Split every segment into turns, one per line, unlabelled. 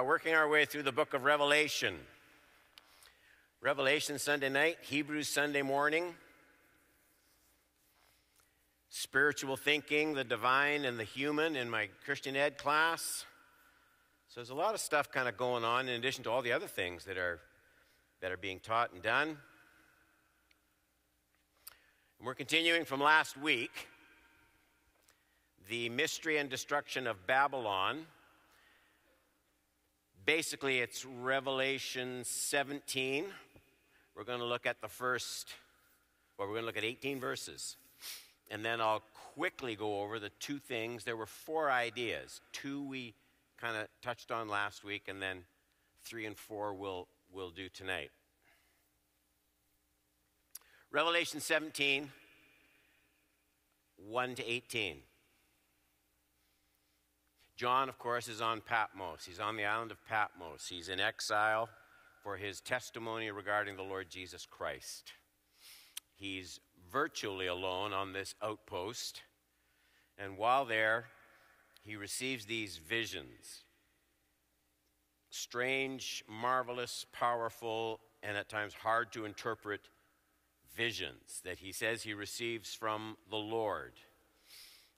working our way through the book of Revelation. Revelation Sunday night, Hebrews Sunday morning. Spiritual thinking, the divine and the human in my Christian ed class. So there's a lot of stuff kind of going on in addition to all the other things that are being taught and done. And we're continuing from last week, the mystery and destruction of Babylon. Basically, it's Revelation 17. We're going to look at we're going to look at 18 verses. And then I'll quickly go over the two things. There were 4 ideas. 2 we kind of touched on last week, and then 3 and 4 we'll do tonight. Revelation 17, 1 to 18. John, of course, is on Patmos. He's on the island of Patmos. He's in exile for his testimony regarding the Lord Jesus Christ. He's virtually alone on this outpost, and while there, he receives these visions. Strange, marvelous, powerful, and at times hard to interpret visions that he says he receives from the Lord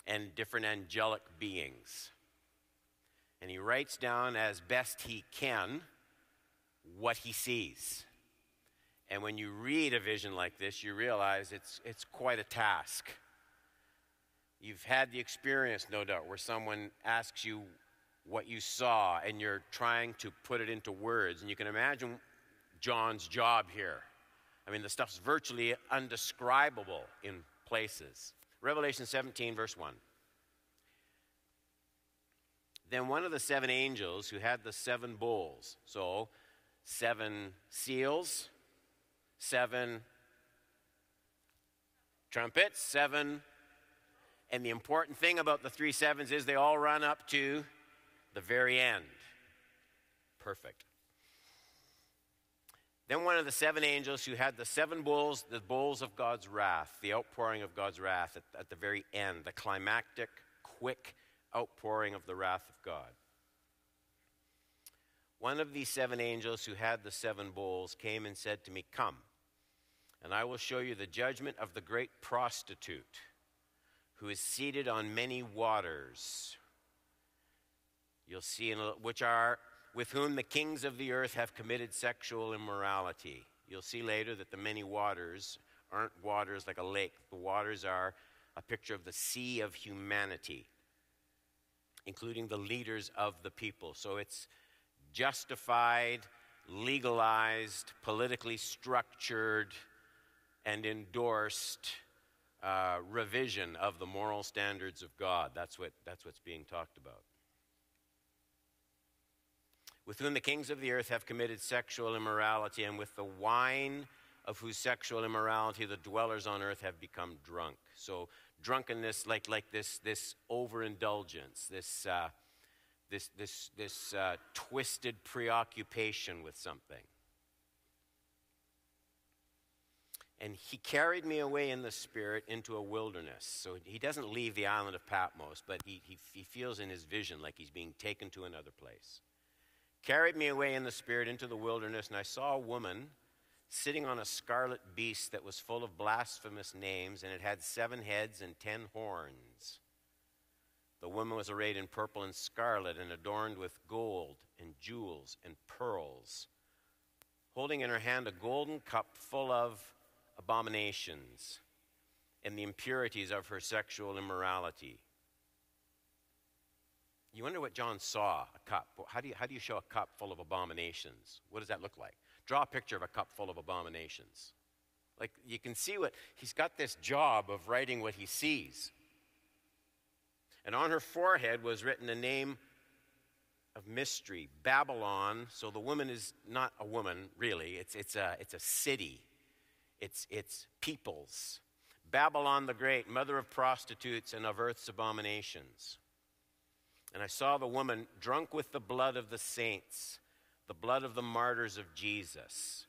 and different angelic beings. And he writes down as best he can what he sees. And when you read a vision like this, you realize it's quite a task. You've had the experience, no doubt, where someone asks you what you saw and you're trying to put it into words. And you can imagine John's job here. I mean, the stuff's virtually undescribable in places. Revelation 17, verse 1. Then one of the 7 angels who had the 7 bowls, so 7 seals, 7 trumpets, 7, and the important thing about the 3 sevens is they all run up to the very end. Perfect. Then one of the 7 angels who had the 7 bowls, the bowls of God's wrath, the outpouring of God's wrath at the very end, the climactic, quick outpouring of the wrath of God. One of these 7 angels who had the 7 bowls came and said to me, "Come, and I will show you the judgment of the great prostitute, who is seated on many waters. You'll see, with whom the kings of the earth have committed sexual immorality." You'll see later that the many waters aren't waters like a lake. The waters are a picture of the sea of humanity, including the leaders of the people. So it's justified, legalized, politically structured, and endorsed revision of the moral standards of God. That's what's being talked about. With whom the kings of the earth have committed sexual immorality, and with the wine of whose sexual immorality the dwellers on earth have become drunk. So drunkenness, like this overindulgence, this twisted preoccupation with something. And he carried me away in the spirit into a wilderness. So he doesn't leave the island of Patmos, but he feels in his vision like he's being taken to another place. Carried me away in the spirit into the wilderness, and I saw a woman sitting on a scarlet beast that was full of blasphemous names, and it had 7 heads and 10 horns. The woman was arrayed in purple and scarlet and adorned with gold and jewels and pearls, holding in her hand a golden cup full of abominations and the impurities of her sexual immorality. You wonder what John saw, a cup. How do you show a cup full of abominations? What does that look like? Draw a picture of a cup full of abominations. Like, you can see he's got this job of writing what he sees. And on her forehead was written a name of mystery, Babylon. So the woman is not a woman, really. It's a city. It's peoples. Babylon the Great, mother of prostitutes and of earth's abominations. And I saw the woman drunk with the blood of the saints, the blood of the martyrs of Jesus.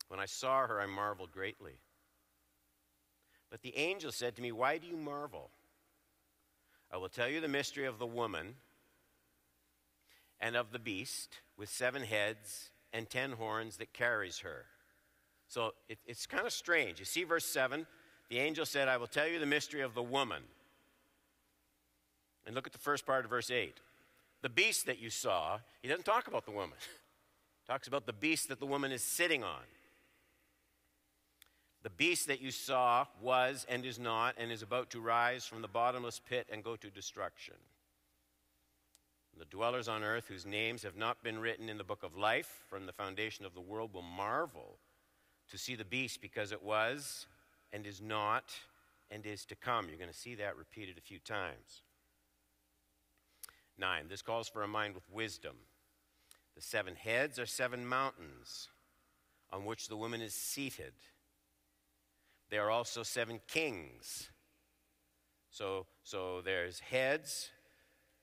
When I saw her, I marveled greatly. But the angel said to me, "Why do you marvel? I will tell you the mystery of the woman and of the beast with 7 heads and 10 horns that carries her. So it's kind of strange. You see verse 7, the angel said, I will tell you the mystery of the woman. And look at the first part of verse 8. The beast that you saw, he doesn't talk about the woman. He talks about the beast that the woman is sitting on. The beast that you saw was and is not and is about to rise from the bottomless pit and go to destruction. The dwellers on earth whose names have not been written in the book of life from the foundation of the world will marvel to see the beast, because it was and is not and is to come. You're going to see that repeated a few times. 9, this calls for a mind with wisdom. The 7 heads are 7 mountains on which the woman is seated. There are also 7 kings. So there's heads,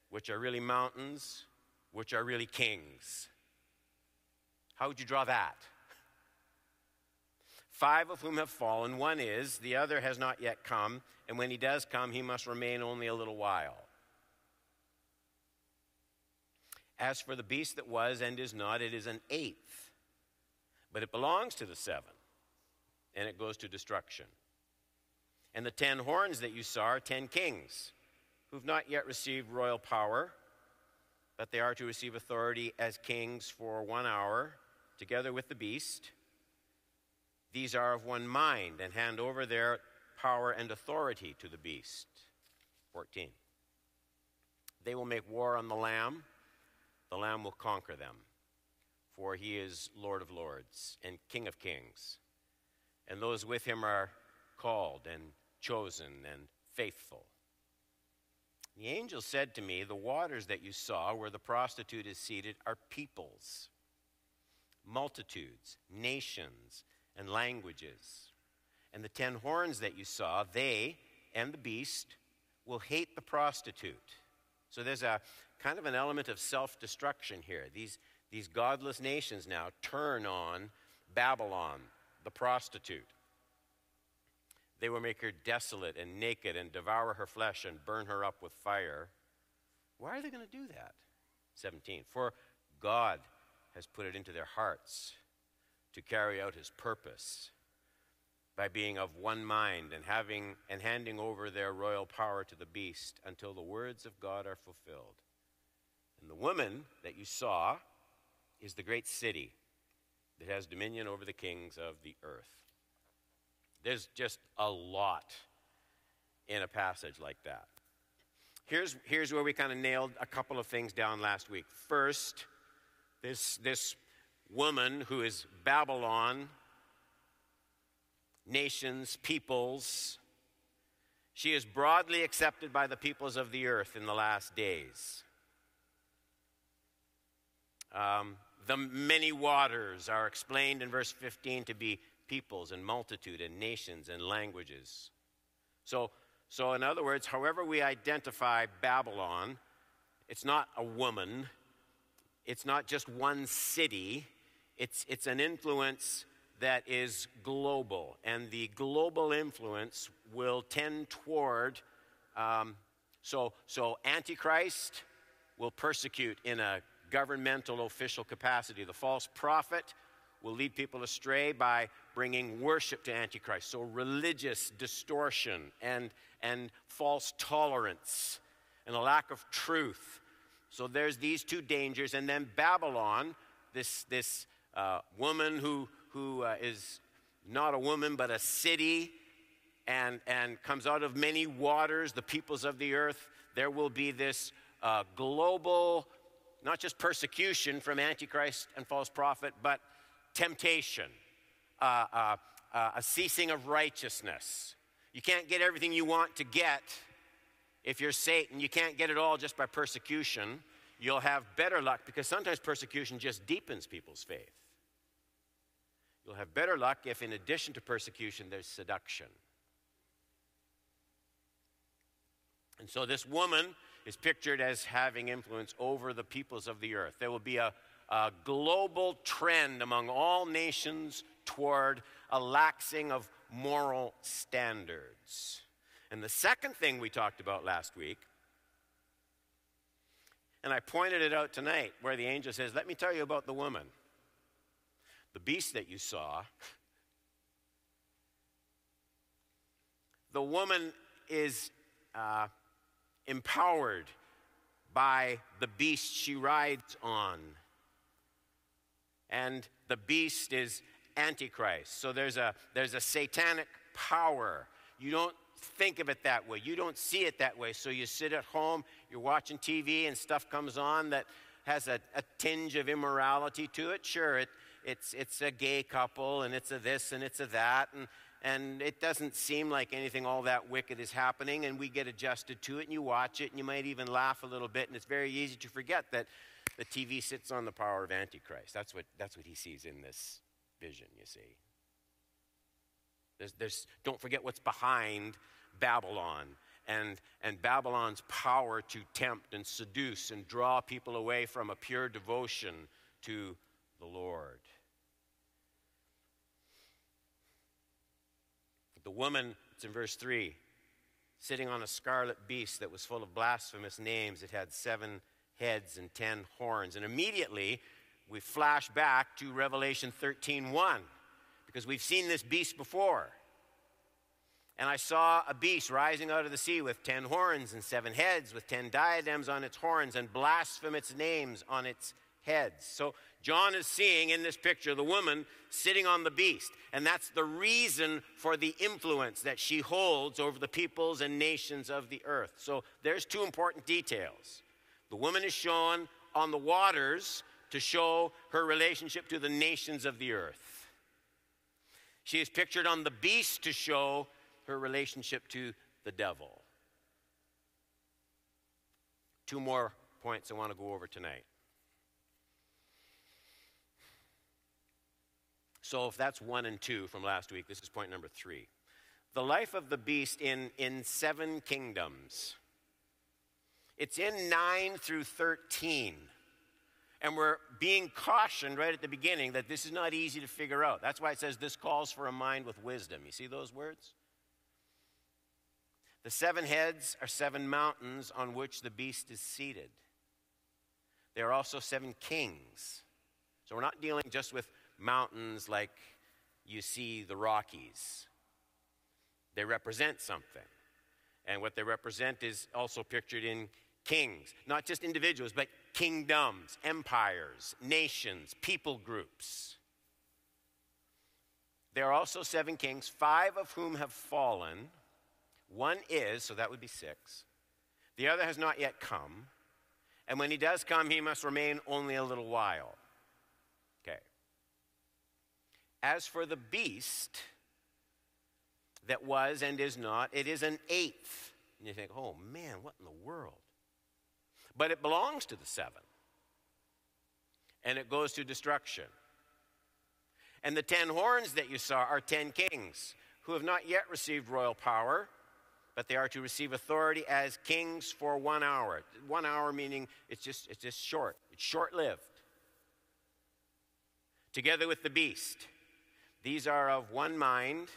which are really mountains, which are really kings. How would you draw that? 5 of whom have fallen. 1 is, the other has not yet come, and when he does come, he must remain only a little while. As for the beast that was and is not, it is an 8th, but it belongs to the 7, and it goes to destruction. And the 10 horns that you saw are 10 kings, who've not yet received royal power, but they are to receive authority as kings for 1 hour, together with the beast. These are of one mind, and hand over their power and authority to the beast. 14. They will make war on the Lamb. The Lamb will conquer them, for he is Lord of lords and King of kings. And those with him are called and chosen and faithful. The angel said to me, the waters that you saw where the prostitute is seated are peoples, multitudes, nations, and languages. And the 10 horns that you saw, they and the beast will hate the prostitute. So there's a kind of an element of self-destruction here. These godless nations now turn on Babylon, the prostitute. They will make her desolate and naked and devour her flesh and burn her up with fire. Why are they going to do that? 17. For God has put it into their hearts to carry out his purpose by being of one mind and handing over their royal power to the beast until the words of God are fulfilled. And the woman that you saw is the great city that has dominion over the kings of the earth. There's just a lot in a passage like that. Here's where we kind of nailed a couple of things down last week. First, this woman who is Babylon, nations, peoples, she is broadly accepted by the peoples of the earth in the last days. The many waters are explained in verse 15 to be peoples and multitude and nations and languages. So in other words, however we identify Babylon, it's not a woman, it's not just one city, it's an influence that is global, and the global influence will tend toward, so antichrist will persecute in a governmental official capacity. The false prophet will lead people astray by bringing worship to antichrist. So religious distortion and false tolerance and a lack of truth. So there's these two dangers. And then Babylon, this woman who is not a woman but a city and comes out of many waters, the peoples of the earth. There will be this global, not just persecution from antichrist and false prophet, but temptation, a ceasing of righteousness. You can't get everything you want to get if you're Satan. You can't get it all just by persecution. You'll have better luck, because sometimes persecution just deepens people's faith. You'll have better luck if, in addition to persecution, there's seduction. And so this woman is pictured as having influence over the peoples of the earth. There will be a global trend among all nations toward a laxing of moral standards. And the second thing we talked about last week And I pointed it out tonight where the angel says, let me tell you about the woman. The beast that you saw, the woman is empowered by the beast she rides on. And the beast is antichrist. So there's a satanic power. You don't think of it that way. You don't see it that way. So you sit at home, you're watching TV, and stuff comes on that has a tinge of immorality to it. Sure, it's a gay couple, and it's a this, and it's a that, and it doesn't seem like anything all that wicked is happening, and we get adjusted to it, and you watch it, and you might even laugh a little bit, and it's very easy to forget that the TV sits on the power of Antichrist. That's what he sees in this vision, you see. Don't forget what's behind Babylon and Babylon's power to tempt and seduce and draw people away from a pure devotion to the Lord. The woman, it's in verse 3, sitting on a scarlet beast that was full of blasphemous names. It had 7 heads and 10 horns. And immediately we flash back to Revelation 13:1, because we've seen this beast before. And I saw a beast rising out of the sea with 10 horns and 7 heads, with 10 diadems on its horns and blasphemous names on its heads. So John is seeing in this picture the woman sitting on the beast. And that's the reason for the influence that she holds over the peoples and nations of the earth. So there's 2 important details. The woman is shown on the waters to show her relationship to the nations of the earth. She is pictured on the beast to show her relationship to the devil. 2 more points I want to go over tonight. So if that's 1 and 2 from last week, this is point number 3. The life of the beast in 7 kingdoms. It's in 9 through 13. And we're being cautioned right at the beginning that this is not easy to figure out. That's why it says this calls for a mind with wisdom. You see those words? The 7 heads are 7 mountains on which the beast is seated. There are also 7 kings. So we're not dealing just with mountains like you see the Rockies. They represent something. And what they represent is also pictured in kings. Not just individuals, but kingdoms, empires, nations, people groups. There are also 7 kings, 5 of whom have fallen. 1 is, so that would be 6. The other has not yet come. And when he does come, he must remain only a little while. Okay. As for the beast that was and is not, it is an 8th. And you think, oh man, what in the world? But it belongs to the 7. And it goes to destruction. And the 10 horns that you saw are 10 kings who have not yet received royal power, but they are to receive authority as kings for 1 hour. 1 hour meaning it's just short. It's short-lived. Together with the beast, these are of one mind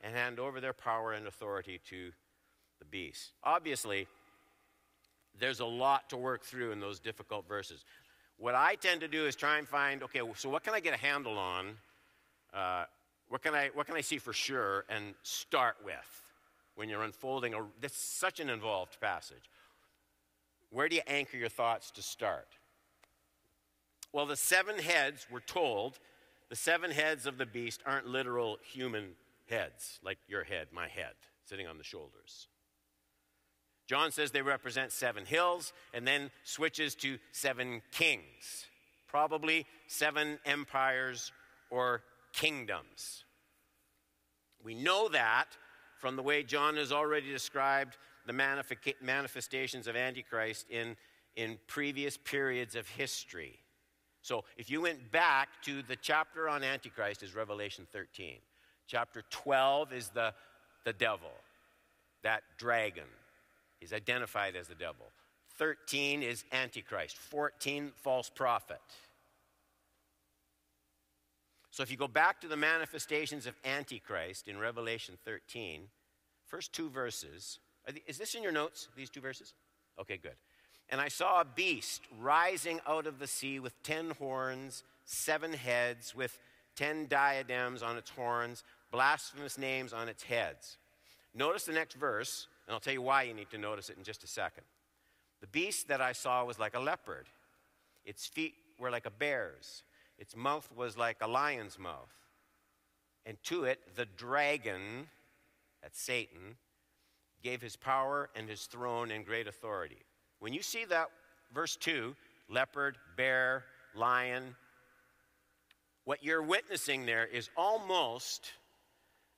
and hand over their power and authority to the beast. Obviously, there's a lot to work through in those difficult verses. What I tend to do is try and find, okay, so what can I get a handle on? What can I see for sure and start with when you're unfolding this is such an involved passage? Where do you anchor your thoughts to start? Well, the 7 heads, we're told, the 7 heads of the beast aren't literal human heads, like your head, my head, sitting on the shoulders. John says they represent 7 hills and then switches to 7 kings, probably 7 empires or kingdoms. We know that from the way John has already described the manifestations of Antichrist in previous periods of history. So if you went back to the chapter on Antichrist is Revelation 13. Chapter 12 is the devil, that dragon. He's identified as the devil. 13 is Antichrist. 14, false prophet. So if you go back to the manifestations of Antichrist in Revelation 13, first 2 verses, is this in your notes, these 2 verses? Okay, good. And I saw a beast rising out of the sea with 10 horns, 7 heads, with 10 diadems on its horns, blasphemous names on its heads. Notice the next verse, and I'll tell you why you need to notice it in just a second. The beast that I saw was like a leopard. Its feet were like a bear's. Its mouth was like a lion's mouth. And to it, the dragon, that's Satan, gave his power and his throne and great authority. When you see that, verse 2, leopard, bear, lion, what you're witnessing there is almost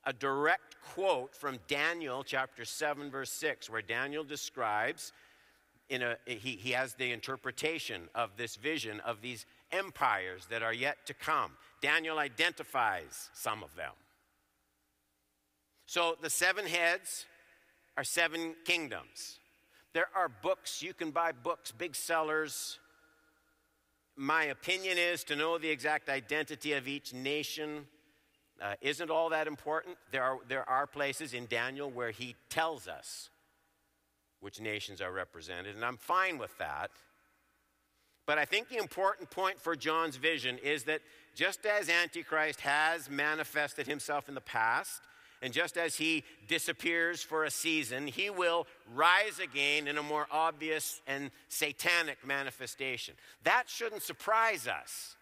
a direct quote from Daniel chapter 7, verse 6, where Daniel describes, he has the interpretation of this vision of these empires that are yet to come. Daniel identifies some of them. So the 7 heads are 7 kingdoms. There are books, you can buy books, big sellers. My opinion is to know the exact identity of each nation isn't all that important. There are places in Daniel where he tells us which nations are represented, and I'm fine with that. But I think the important point for John's vision is that just as Antichrist has manifested himself in the past, and just as he disappears for a season, he will rise again in a more obvious and satanic manifestation. That shouldn't surprise us,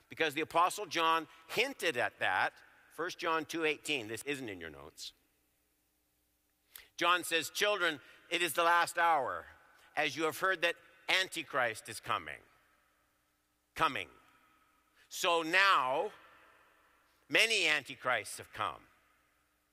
because the Apostle John hinted at that. 1 John 2:18, this isn't in your notes. John says, "Children, it is the last hour, as you have heard that Antichrist is coming. So now, many Antichrists have come.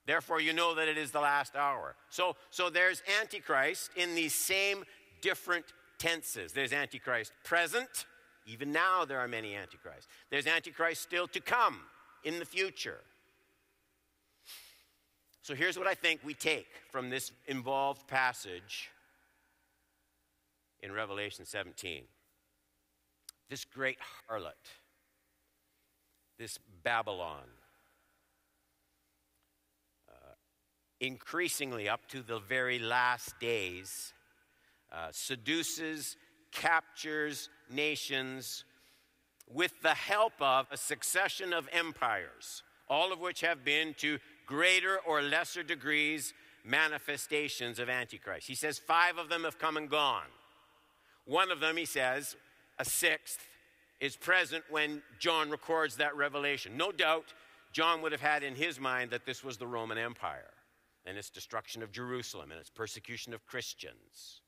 Therefore, you know that it is the last hour." So there's Antichrist in these same different tenses. There's Antichrist present. Even now there are many Antichrists. There's Antichrist still to come in the future. So here's what I think we take from this involved passage in Revelation 17. This great harlot, this Babylon, increasingly up to the very last days, seduces, captures nations with the help of a succession of empires, all of which have been to greater or lesser degrees manifestations of Antichrist. He says 5 of them have come and gone. One of them, he says, a 6th, is present when John records that revelation. No doubt, John would have had in his mind that this was the Roman Empire and its destruction of Jerusalem and its persecution of Christians.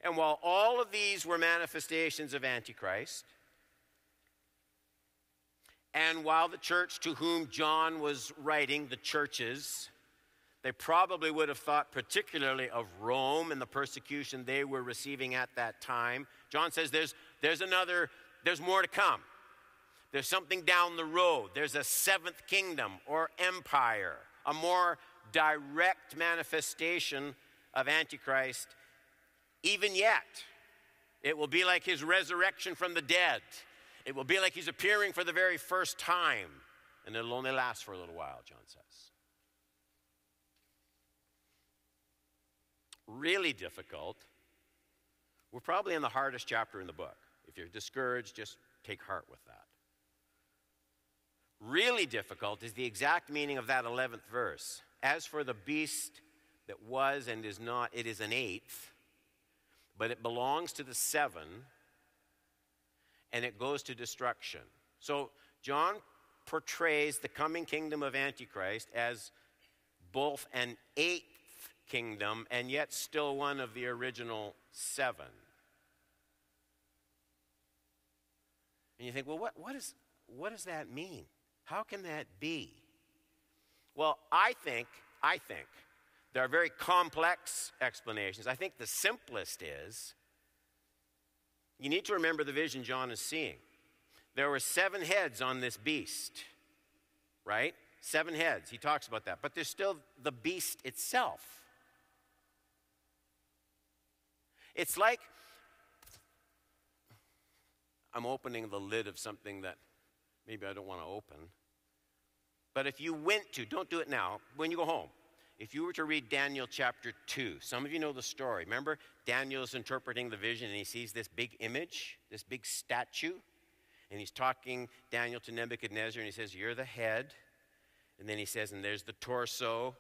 And while all of these were manifestations of Antichrist, and while the church to whom John was writing, the churches, they probably would have thought particularly of Rome and the persecution they were receiving at that time. John says there's more to come. There's something down the road. There's a 7th kingdom or empire, a more direct manifestation of Antichrist. Even yet, it will be like his resurrection from the dead. It will be like he's appearing for the very first time, and it'll only last for a little while, John says. Really difficult. We're probably in the hardest chapter in the book. If you're discouraged, just take heart with that. Really difficult is the exact meaning of that 11th verse. As for the beast that was and is not, it is an 8th, but it belongs to the 7, and it goes to destruction. So John portrays the coming kingdom of Antichrist as both an 8th kingdom and yet still one of the original 7. And you think, well, what does that mean? How can that be? Well, I think there are very complex explanations. I think the simplest is, you need to remember the vision John is seeing. There were 7 heads on this beast, right? 7 heads, he talks about that. But there's still the beast itself. It's like I'm opening the lid of something that maybe I don't want to open. But if you went to, don't do it now, when you go home, if you were to read Daniel chapter 2, some of you know the story. Remember, Daniel's interpreting the vision, and he sees this big image, this big statue. And he's talking, Daniel, to Nebuchadnezzar, and he says, you're the head. And then he says, and there's the torso,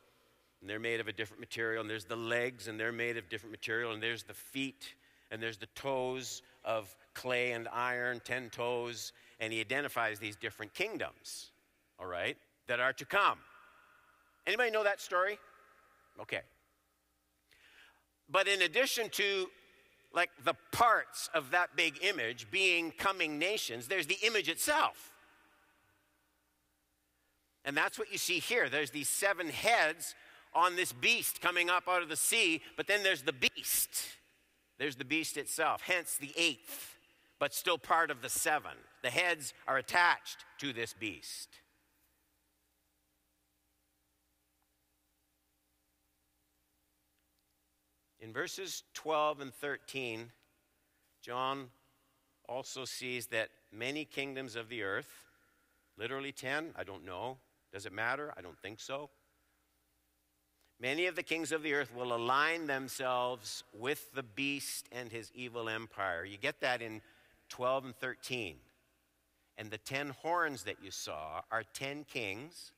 and they're made of a different material. And there's the legs, and they're made of different material. And there's the feet, and there's the toes of clay and iron, 10 toes. And he identifies these different kingdoms, all right, that are to come. Anybody know that story? Okay. But in addition to like the parts of that big image being coming nations, there's the image itself. And that's what you see here. There's these 7 heads on this beast coming up out of the sea, but then there's the beast. There's the beast itself, hence the 8th, but still part of the 7. The heads are attached to this beast. In verses 12 and 13, John also sees that many kingdoms of the earth, literally 10, I don't know. Does it matter? I don't think so. Many of the kings of the earth will align themselves with the beast and his evil empire. You get that in 12 and 13. And the 10 horns that you saw are 10 kings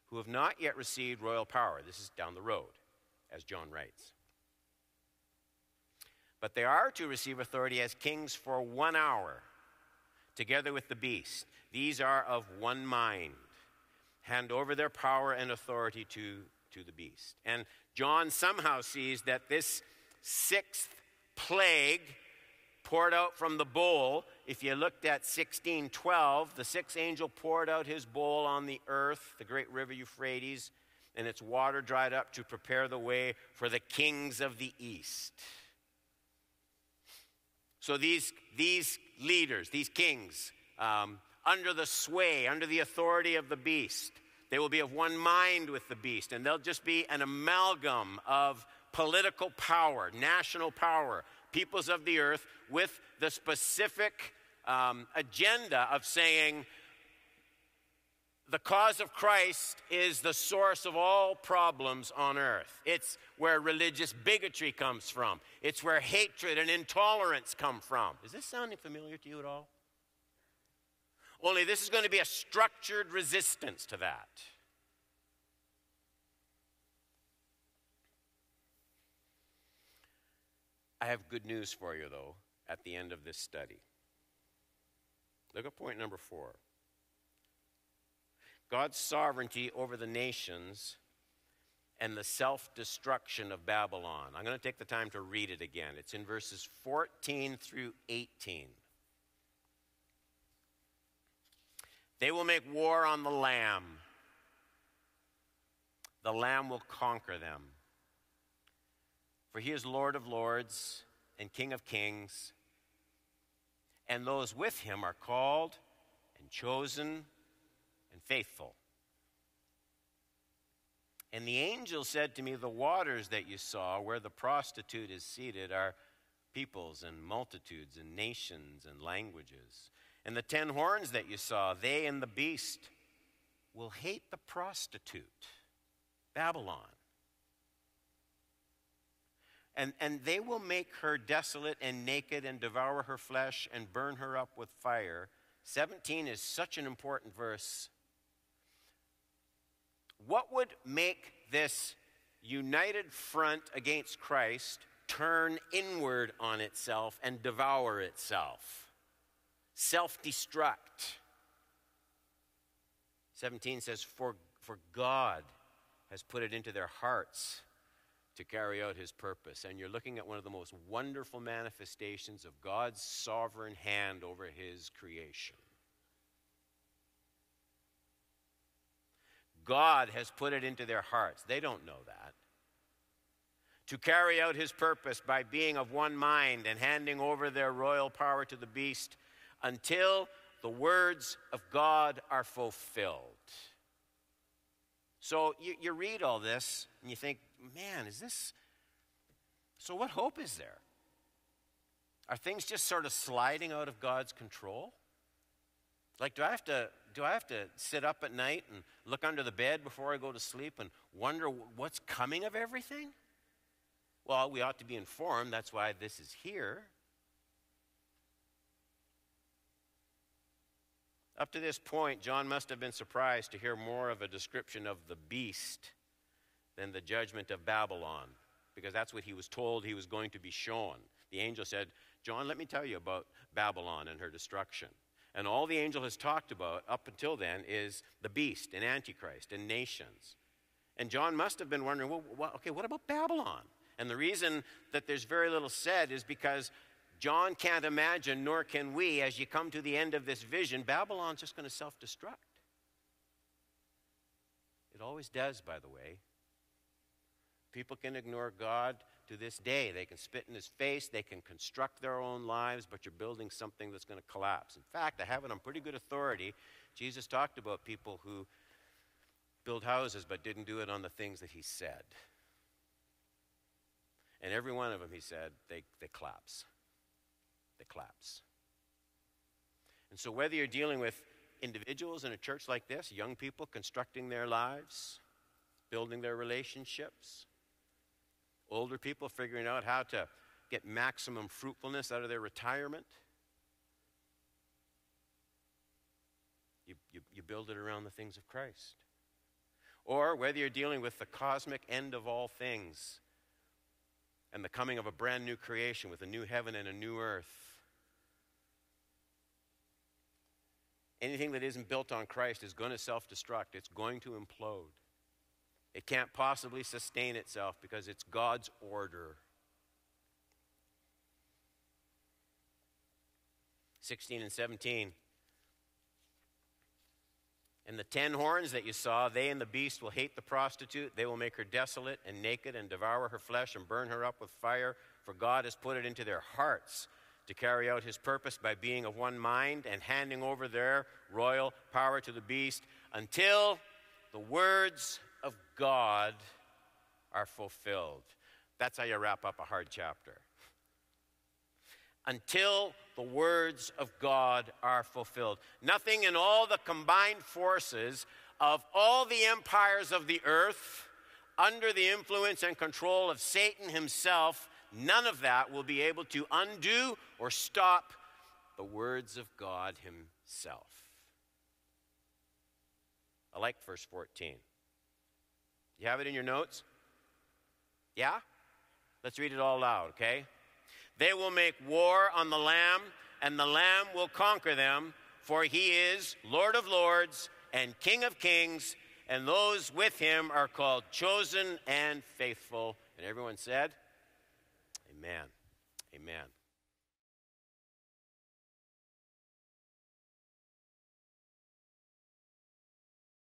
who have not yet received royal power. This is down the road, as John writes. But they are to receive authority as kings for 1 hour, together with the beast. These are of one mind. Hand over their power and authority to the beast. And John somehow sees that this 6th plague poured out from the bowl. If you looked at 16:12, the 6th angel poured out his bowl on the earth, the great river Euphrates, and its water dried up to prepare the way for the kings of the east. So these leaders, these kings, under the sway, under the authority of the beast, they will be of one mind with the beast, and they'll just be an amalgam of political power, national power, peoples of the earth, with the specific agenda of saying the cause of Christ is the source of all problems on earth. It's where religious bigotry comes from. It's where hatred and intolerance come from. Is this sounding familiar to you at all? Only this is going to be a structured resistance to that. I have good news for you, though, at the end of this study. Look at point number 4. God's sovereignty over the nations and the self-destruction of Babylon. I'm going to take the time to read it again. It's in verses 14 through 18. They will make war on the Lamb. The Lamb will conquer them. For he is Lord of lords and King of kings. And those with him are called and chosen and faithful. And the angel said to me, the waters that you saw where the prostitute is seated are peoples and multitudes and nations and languages. And the 10 horns that you saw, they and the beast will hate the prostitute, Babylon. And they will make her desolate and naked and devour her flesh and burn her up with fire. 17 is such an important verse. What would make this united front against Christ turn inward on itself and devour itself? Self-destruct. 17 says, for God has put it into their hearts to carry out his purpose. And you're looking at one of the most wonderful manifestations of God's sovereign hand over his creation. God has put it into their hearts. They don't know that. To carry out his purpose by being of one mind and handing over their royal power to the beast until the words of God are fulfilled. So you read all this and you think, man, is this... So what hope is there? Are things just sort of sliding out of God's control? Like, do I have to do I have to sit up at night and look under the bed before I go to sleep and wonder what's coming of everything? Well, we ought to be informed. That's why this is here. Up to this point, John must have been surprised to hear more of a description of the beast than the judgment of Babylon, because that's what he was told he was going to be shown. The angel said, John, let me tell you about Babylon and her destruction. And all the angel has talked about up until then is the beast and antichrist and nations. And John must have been wondering, well, what about Babylon? And the reason that there's very little said is because John can't imagine, nor can we, as you come to the end of this vision, Babylon's just going to self-destruct. It always does, by the way. People can ignore God to this day. They can spit in his face. They can construct their own lives, but you're building something that's going to collapse. In fact, I have it on pretty good authority. Jesus talked about people who build houses but didn't do it on the things that he said. And every one of them, he said, they collapse. They collapse. And so whether you're dealing with individuals in a church like this, young people constructing their lives, building their relationships, older people figuring out how to get maximum fruitfulness out of their retirement, you build it around the things of Christ. Or whether you're dealing with the cosmic end of all things and the coming of a brand new creation with a new heaven and a new earth, anything that isn't built on Christ is going to self-destruct. It's going to implode. It can't possibly sustain itself because it's God's order. 16 and 17. And the 10 horns that you saw, they and the beast will hate the prostitute. They will make her desolate and naked and devour her flesh and burn her up with fire. For God has put it into their hearts to carry out his purpose by being of one mind and handing over their royal power to the beast until the words of God are fulfilled. That's how you wrap up a hard chapter. Until the words of God are fulfilled. Nothing in all the combined forces of all the empires of the earth under the influence and control of Satan himself, none of that will be able to undo or stop the words of God himself. I like verse 14. You have it in your notes? Yeah? Let's read it all loud, okay? They will make war on the Lamb, and the Lamb will conquer them, for he is Lord of lords and King of kings, and those with him are called chosen and faithful. And everyone said, amen.